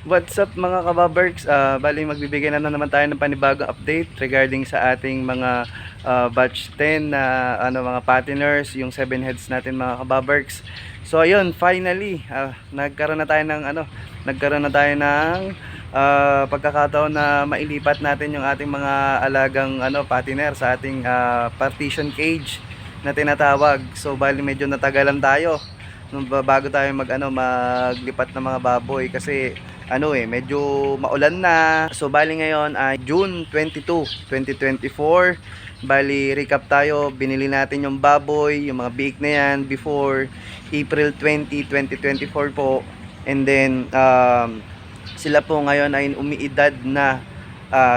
What's up mga kababerks? Bali magbibigay na naman tayo ng panibagong update regarding sa ating mga batch 10 na mga patiners, yung 7 heads natin mga kababerks. So ayun, finally nagkaroon na tayo ng pagkakataon na mailipat natin yung ating mga alagang patiner sa ating partition cage na tinatawag. So bali medyo natagalan tayo bago tayo maglipat ng mga baboy kasi medyo maulan na. So bali ngayon ay June 22, 2024. Bali recap tayo, binili natin yung baboy, yung mga biik na yan before April 20, 2024 po. And then sila po ngayon ay umiidad na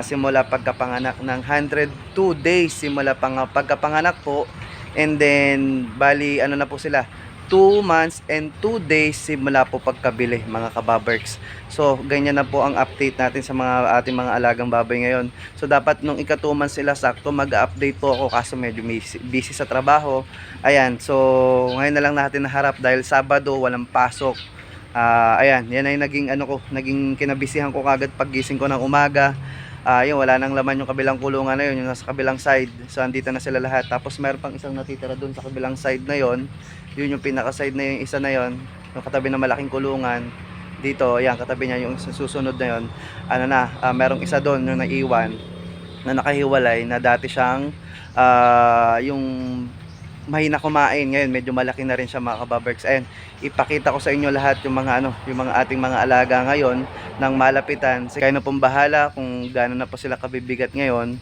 simula pagkapanganak ng 102 days simula pagkapanganak po. And then bali na po sila 2 months and 2 days simula po pagkabili mga kababerks. So ganyan na po ang update natin sa ating mga alagang baboy ngayon. So dapat nung ika 2 months sila sakto mag-update po ako kaso medyo busy sa trabaho. Ayan, so ngayon na lang natin naharap dahil Sabado walang pasok. Ayan, yan ay naging kinabisihan ko kagad paggising ko ng umaga. Yun, wala nang laman yung kabilang kulungan na yun, yung nasa kabilang side. So andito na sila lahat. Tapos meron pang isang natitira dun sa kabilang side na yun. Yun yung pinaka side na yung isa na yun, yung katabi ng malaking kulungan. Dito, ayan, katabi niya yung susunod na yun. Merong isa doon yung naiwan na nakahiwalay na dati siyang yung mahina kumain. Ngayon medyo malaki na rin siya mga kababerks. Ayan, ipakita ko sa inyo lahat yung mga ating mga alaga ngayon ng malapitan. Kayo na pong bahala kung gaano na po sila kabibigat ngayon.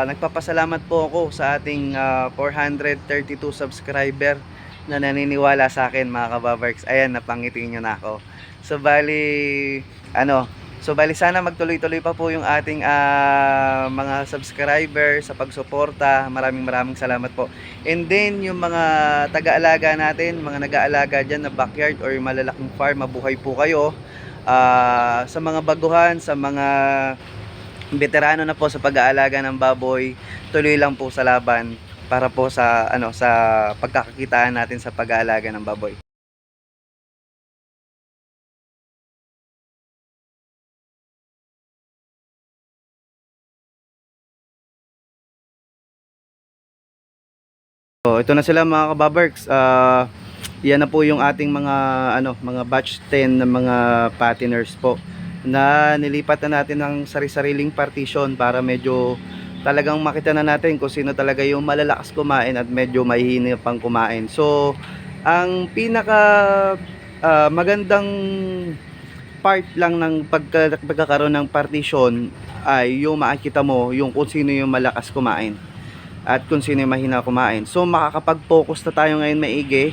Nagpapasalamat po ako sa ating 432 subscriber na naniniwala sa akin mga kababerks. Ayan, napangitin nyo na ako. So bali sana magtuloy-tuloy pa po yung ating mga subscriber sa pagsuporta. Maraming salamat po. And then yung mga taga-alaga natin, mga nag-aalaga dyan na backyard or malalaking farm, mabuhay po kayo. Sa mga baguhan, sa mga veterano na po sa pag-aalaga ng baboy, tuloy lang po sa laban para po sa pagkakakitaan natin sa pag-aalaga ng baboy. So, ito na sila mga kababerks. Yan na po yung ating mga batch 10 na mga patiners po na nilipat na natin ng sari-sariling partition para medyo talagang makita na natin kung sino talaga yung malalakas kumain at medyo mahihina pang kumain. So, ang pinaka magandang part lang ng pagkakaroon ng partition ay yung makikita mo yung kung sino yung malakas kumain at kung sino yung mahina kumain. So makakapag-focus na tayo ngayon maigi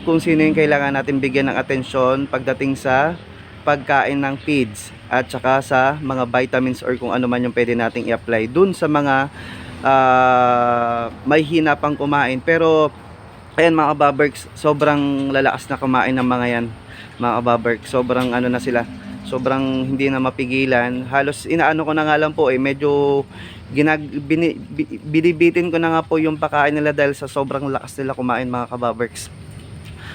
kung sino yung kailangan natin bigyan ng atensyon pagdating sa pagkain ng feeds at saka sa mga vitamins or kung ano man yung pwede nating i-apply dun sa mga may hina pang kumain. Pero ayan mga kababerks, sobrang lalakas na kumain ng mga yan mga kababerks. Sobrang na sila, sobrang hindi na mapigilan. Halos inaano ko na nga lang po medyo binibitin ko na nga po yung pakain nila dahil sa sobrang lakas nila kumain mga kababerks.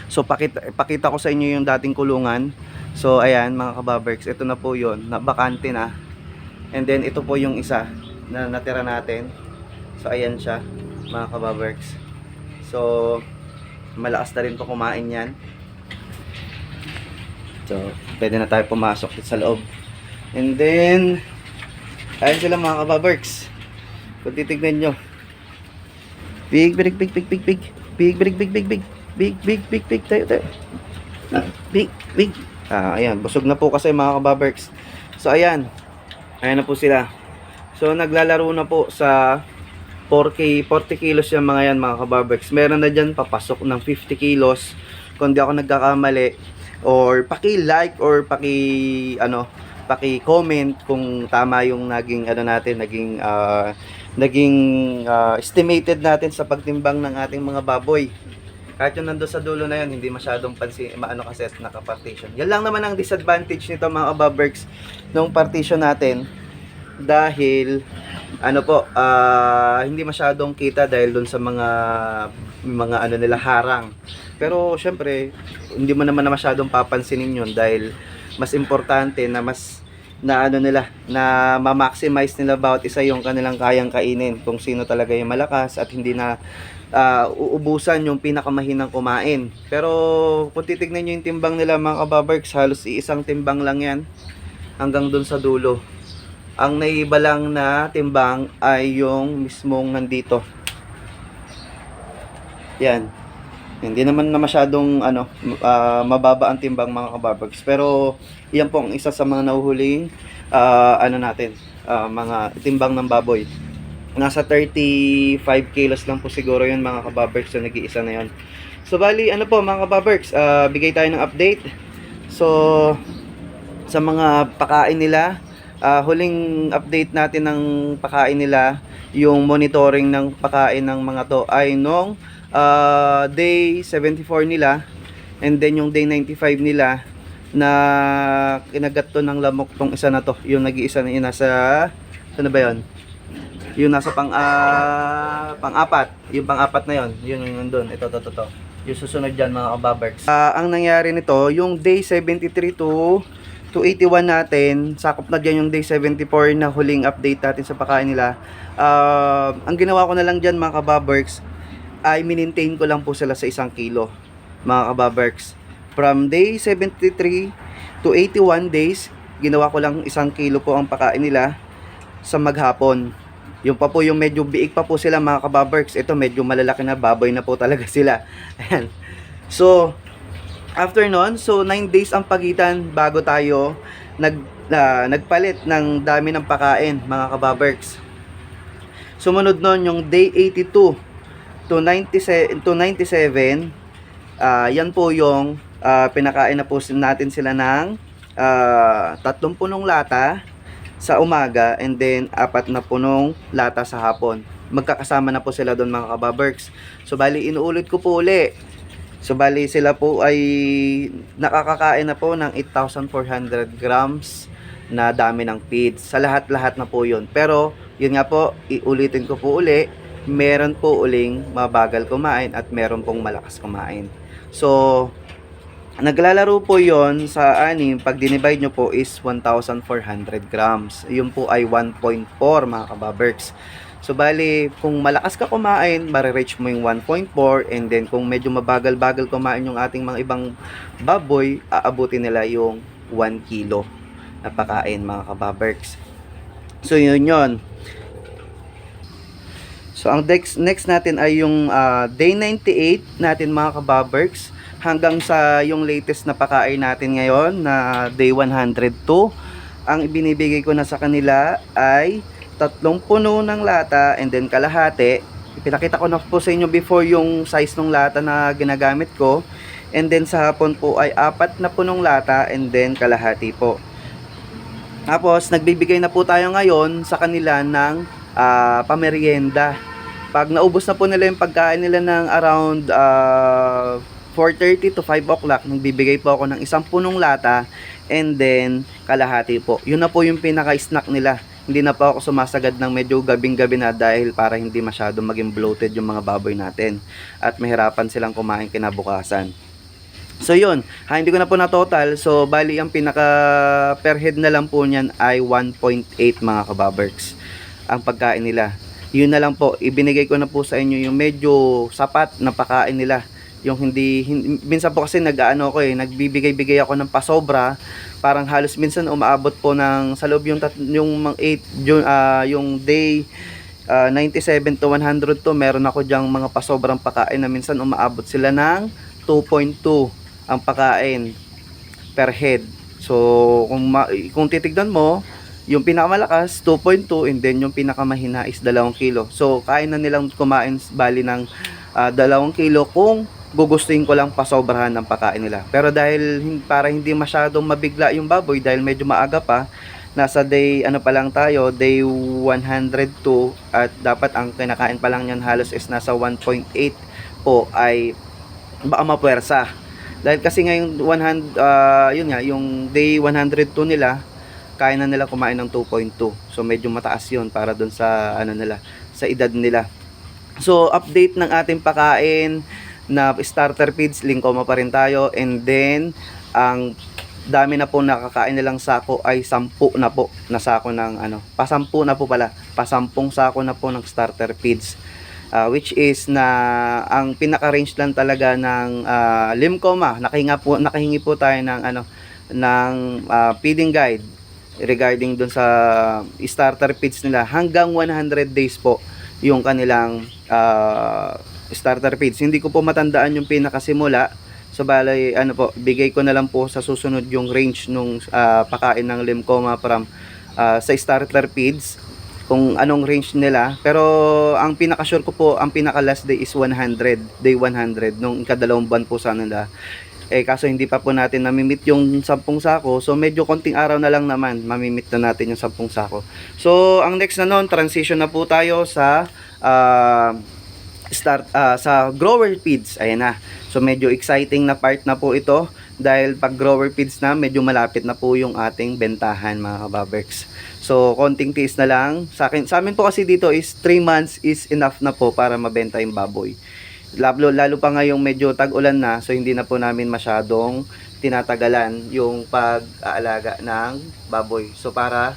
So pakita ko sa inyo yung dating kulungan. So ayan mga kababerks, ito na po yun, bakante na. And then ito po yung isa na natira natin. So ayan siya mga kababerks. So malakas na rin po kumain yan. So pwede na tayo pumasok sa loob. And then ayan sila mga kababerks. Kung titignan nyo, big tayo. Big. Ayan, busog na po kasi mga kababerks. So ayan na po sila. So naglalaro na po sa 40 kilos yung mga yan mga kababerks. Meron na dyan papasok ng 50 kilos kung di ako nagkakamali. Or paki-like or paki-comment kung tama yung naging estimated natin sa pagtimbang ng ating mga baboy. Kahit yung nando sa dulo na yun, hindi masyadong kasi naka-partition. Yan lang naman ang disadvantage nito mga kababerks nung partition natin. Dahil hindi masyadong kita dahil dun sa mga nila harang. Pero syempre, hindi mo naman na masyadong papansinin yun dahil mas importante na na ano nila, na ma-maximize nila bawat isa yung kanilang kayang kainin, kung sino talaga yung malakas at hindi na uubusan yung pinakamahinang kumain. Pero kung titignan nyo yung timbang nila mga kababarks, halos iisang timbang lang yan hanggang dun sa dulo. Ang naiba lang na timbang ay yung mismong nandito. Yan. Hindi naman na masyadong mababa ang timbang mga kabarbags. Pero yan po ang isa sa mga nahuhuling mga timbang ng baboy. Nasa 35 kilos lang po siguro yun mga kabarbags, so nag-iisa na yun. So bali ano po mga kabarbags, bigay tayo ng update. So sa mga pakain nila, huling update natin ng pakain nila, yung monitoring ng pakain ng mga to ay nung day 74 nila, and then yung day 95 nila na kinagat to ng lamok tong isa na to, yung nag-iisa na yun, nasa ano ba yun, yung nasa pang-apat, yung pang-apat na yun doon, ito yung susunod dyan mga kababarks. Ang nangyari nito, yung day 73 to 81 natin, sakop na dyan yung day 74 na huling update natin sa pakain nila. Ang ginawa ko na lang dyan mga kababarks ay minintain ko lang po sila sa 1 kilo mga kababarks. From day 73 to 81 days, ginawa ko lang 1 kilo po ang pakain nila sa maghapon. Yung pa po yung medyo biig pa po sila mga kababarks, ito medyo malalaki na, baboy na po talaga sila. Ayan. So after nun, so 9 days ang pagitan bago tayo nagpalit ng dami ng pakain mga kababarks. Sumunod nun yung day 82 to 97, yan po yung pinakain na po natin sila ng 3 punong lata sa umaga, and then 4 na punong lata sa hapon. Magkakasama na po sila doon mga kababarks. So bali inuulit ko po uli. So bali sila po ay nakakakain na po ng 8,400 grams na dami ng feeds. Sa lahat-lahat na po yun. Pero yun nga po, iulitin ko po uli, meron po uling mabagal kumain at meron pong malakas kumain. So naglalaro po yon sa anim, pag dinivide nyo po is 1,400 grams. Yun po ay 1.4 mga kababarks. So bali, kung malakas ka kumain, marireach mo yung 1.4, and then kung medyo mabagal-bagal kumain yung ating mga ibang baboy, aabutin nila yung 1 kilo na pakain mga kababarks. So yun yun. So ang next natin ay yung day 98 natin mga kababarks, hanggang sa yung latest na pakain natin ngayon na day 102. Ang ibinibigay ko na sa kanila ay 3 puno ng lata and then kalahati. Pinakita ko na po sa inyo before yung size ng lata na ginagamit ko, and then sa hapon po ay 4 na punong lata and then kalahati po. Tapos nagbibigay na po tayo ngayon sa kanila ng pamerienda. Pag naubos na po nila yung pagkain nila ng around 4:30 to 5 o'clock, nagbibigay po ako ng 1 punong lata and then kalahati po. Yun na po yung pinaka-snack nila. Hindi na po ako sumasagad ng medyo gabing-gabi na, dahil para hindi masyado maging bloated yung mga baboy natin at mahirapan silang kumain kinabukasan. So yun, hindi ko na po na total. So bali ang pinaka per head na lang po niyan ay 1.8 mga kababarks ang pagkain nila. Yun na lang po, ibinigay ko na po sa inyo yung medyo sapat na pakain nila. Yung hindi minsan po kasi nagbibigay-bigay ako ng pasobra, parang halos minsan umaabot po ng sa loob yung 8 yung day 97 to 102, meron ako diyang mga pasobrang pakain na minsan umaabot sila ng 2.2 ang pakain per head. So kung titignan mo, yung pinakamalakas 2.2 and then yung pinakamahina is 2 kilo. So kain na nilang kumain bali ng 2 kilo kung gugustuhin ko lang pasobrahan ng pakain nila. Pero dahil para hindi masyadong mabigla yung baboy, dahil medyo maaga pa, nasa day pa lang tayo, day 102, at dapat ang kinakain pa lang yan halos is nasa 1.8 po, ay baka mapuwersa. Dahil kasi ngayon yung day 102 nila, kaya na nila kumain ng 2.2. So medyo mataas yun para dun sa sa edad nila. So update ng ating pakain na starter feeds, lingkoma pa rin tayo, and then ang dami na po nakakain nilang sako ay 10 na po na sako ng ano, pa-10 na po pala, pa-10 sako na po ng starter feeds. Which is na ang pinaka-range lang talaga ng Limcoma. Nakahingi po tayo ng ano, ng feeding guide regarding dun sa starter feeds nila. Hanggang 100 days po yung kanilang starter feeds. Hindi ko po matandaan yung pinakasimula. So bali ano po, bigay ko na lang po sa susunod yung range nung pakain ng Limcoma from sa starter feeds, kung anong range nila. Pero ang pinaka-sure ko po, ang pinaka-last day is 100, day 100 nung ikadalawang buwan po sa nila. Kaso hindi pa po natin namimit yung 10 sako. So medyo konting araw na lang naman mamimit na natin yung 10 sako. So ang next na noon, transition na po tayo sa sa grower feeds. Ayan na. So medyo exciting na part na po ito, dahil pag grower feeds na, medyo malapit na po yung ating bentahan, mga kababerks. So konting tiis na lang. Sa amin po kasi dito is 3 months is enough na po para mabenta yung baboy. Lalo pa ngayong medyo tag-ulan na, so hindi na po namin masyadong tinatagalan yung pag-aalaga ng baboy. So para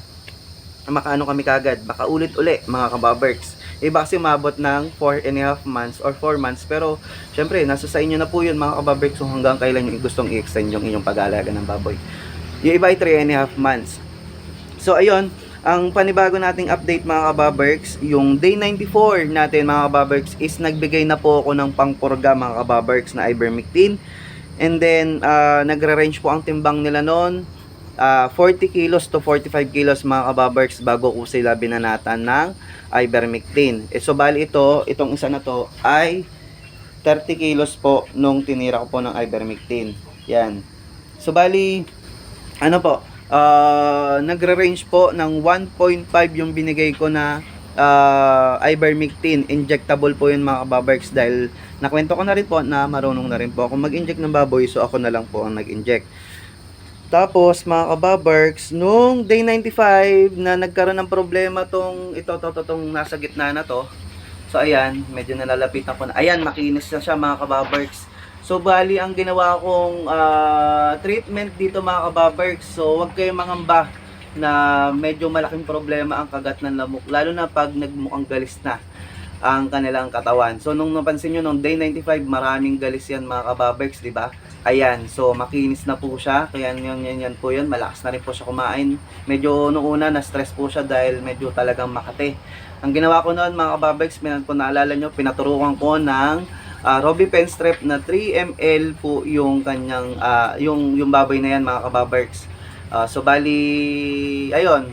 makaano kami kagad, baka ulit-uli, mga kababerks. Iba kasi mabot ng 4.5 months or 4 months, pero syempre nasa sa inyo na po yun, mga kababerks, kung hanggang kailan yung gustong i-extend yung inyong pag-aalaga ng baboy. Yung iba ay 3.5 months. So ayun, ang panibago nating update, mga kababerks, yung day 94 natin, mga kababerks, is nagbigay na po ako ng pangpurga, mga kababerks, na ivermectin. And then nagre-range po ang timbang nila noon, 40 kilos to 45 kilos, mga kababerks, bago ko sila binanatan ng ivermectin. So bali itong isa na to ay 30 kilos po nung tinira ko po ng ivermectin. Yan. So bali ano po, nagre-range po ng 1.5 yung binigay ko na ivermectin. Injectable po yun, mga kababerks, dahil nakwento ko na rin po na marunong na rin po ako mag-inject ng baboy, so ako na lang po ang nag-inject. Tapos, mga kababerks, nung day 95 na nagkaroon ng problema tong nasa gitna na to. So ayan, medyo nalalapitan ko na. Ayan, makinis na siya, mga kababerks. So bali ang ginawa kong treatment dito, mga kababerks. So wag kayong mangamba na medyo malaking problema ang kagat ng lamok, lalo na pag nagmukhang galis na ang kanilang katawan. So nung napansin nyo, nung day 95, maraming galis yan, mga kababerks, di ba? Ayan, so makinis na po siya. Kaya yan po yun, malakas na rin po siya kumain. Medyo noong una na stress po siya dahil medyo talagang makate. Ang ginawa ko noon, mga kababerks, kung naalala nyo, pinaturukan ko ng Robipen strep na 3 ml po yung kanyang yung baboy na yan, mga kababerks. So bali ayun,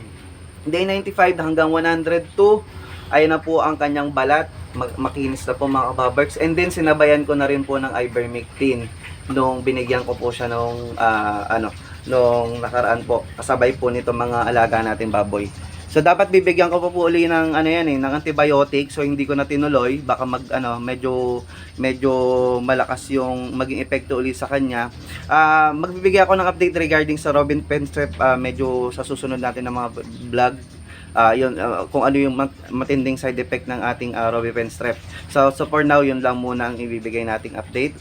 day 95 hanggang 102, ayun na po ang kanyang balat. Makinis na po, mga kababerks. And then sinabayan ko na rin po ng ivermectin nung binigyan ko po siya nung nung nakaraan po, kasabay po nito mga alaga natin baboy. So dapat bibigyan ko po uli ng ng antibiotic. So hindi ko na tinuloy, baka medyo malakas yung maging epekto uli sa kanya. Magbibigay ako ng update regarding sa Robipen strep medyo sa susunod natin ng mga vlog. Kung ano yung matinding side effect ng ating Robipen strep. So for now, yun lang muna ang ibibigay nating update.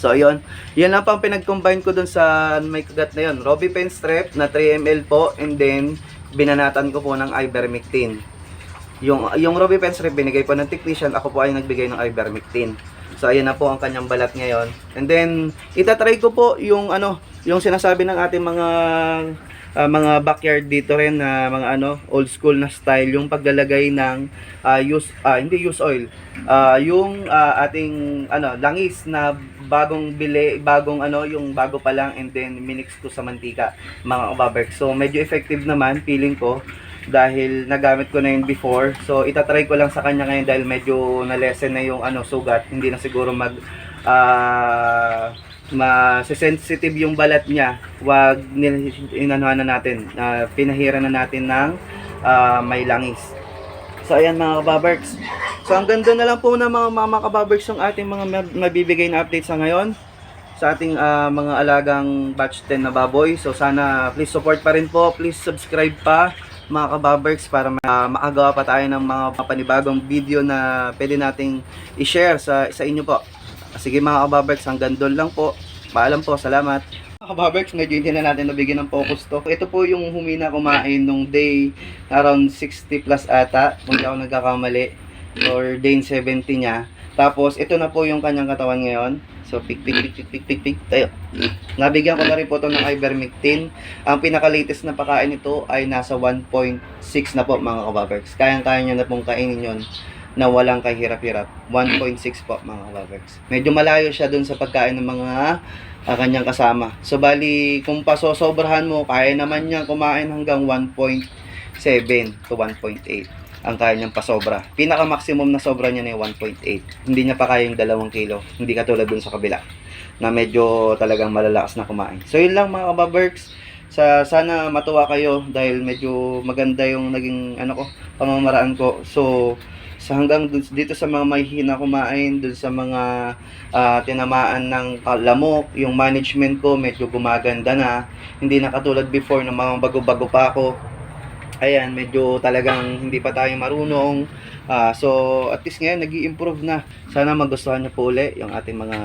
So ayun, yan lang pang pinag-combine ko dun sa may kagat na yun, Robipen strep na 3 ml po, and then binanatan ko po ng ivermectin. Yung Robipen strep binigay po ng technician, ako po ay nagbigay ng ivermectin. So ayan na po ang kanyang balat ngayon. And then itatry ko po yung yung sinasabi ng ating mga backyard dito rin na mga old school na style, yung paglalagay ng hindi use oil, yung ating langis na bagong yung bago pa lang, and then minix ko sa mantika, mga kababerks. So medyo effective naman, feeling ko, dahil nagamit ko na yun before. So itatry ko lang sa kanya ngayon dahil medyo na-lessen na yung sugat, hindi na siguro sensitive yung balat niya. Wag inanuhan na natin, pinahira na natin ng may langis. So ayan, mga kababerks. So ang ganda na lang po na mga kababerks yung ating mga mabibigay na update sa ngayon sa ating mga alagang batch 10 na baboy. So sana please support pa rin po, please subscribe pa, mga kababerks, para makagawa pa tayo ng mga panibagong video na pwede nating i-share sa inyo po. Sige, mga kababerks, hanggang doon lang po. Paalam po, salamat. kababerks, medyo hindi na natin nabigyan ng focus to. Ito po yung humina kumain nung day around 60 plus ata, kung di ako nagkakamali, or day 70 niya. Tapos ito na po yung kanyang katawan ngayon. So pik tayo. Nabigyan ko na rin po ito ng ivermectin. Ang pinaka-latest na pagkain nito ay nasa 1.6 na po mga kababerks. Kayang-kaya nyo na pong kainin yon na walang kahirap-hirap. 1.6 po mga kababerks. Medyo malayo siya dun sa pagkain ng mga kanyang kasama. So bali, kung pasosobrahan mo, kaya naman niya kumain hanggang 1.7 to 1.8 ang kaya niyang pasobra. Pinaka-maximum na sobra niya na yung 1.8. Hindi niya pa kaya yung 2 kilo. Hindi katulad dun sa kabila na medyo talagang malalakas na kumain. So yun lang mga kababerks. Sana matuwa kayo dahil medyo maganda yung naging pamamaraan ko. So hanggang dito sa mga mahihina kumain, dun sa mga tinamaan ng lamok, yung management ko medyo gumaganda na. Hindi na katulad before ng mga bago-bago pa ako. Ayan, medyo talagang hindi pa tayo marunong. So at least ngayon nag-i-improve na. Sana magustuhan niyo po uli yung ating mga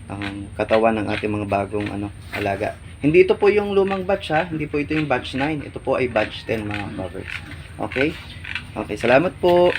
ang katawan ng ating mga bagong alaga. Hindi ito po yung lumang batch ha, hindi po ito yung batch 9. Ito po ay batch 10 mga kababerks. Okay? Okay, salamat po.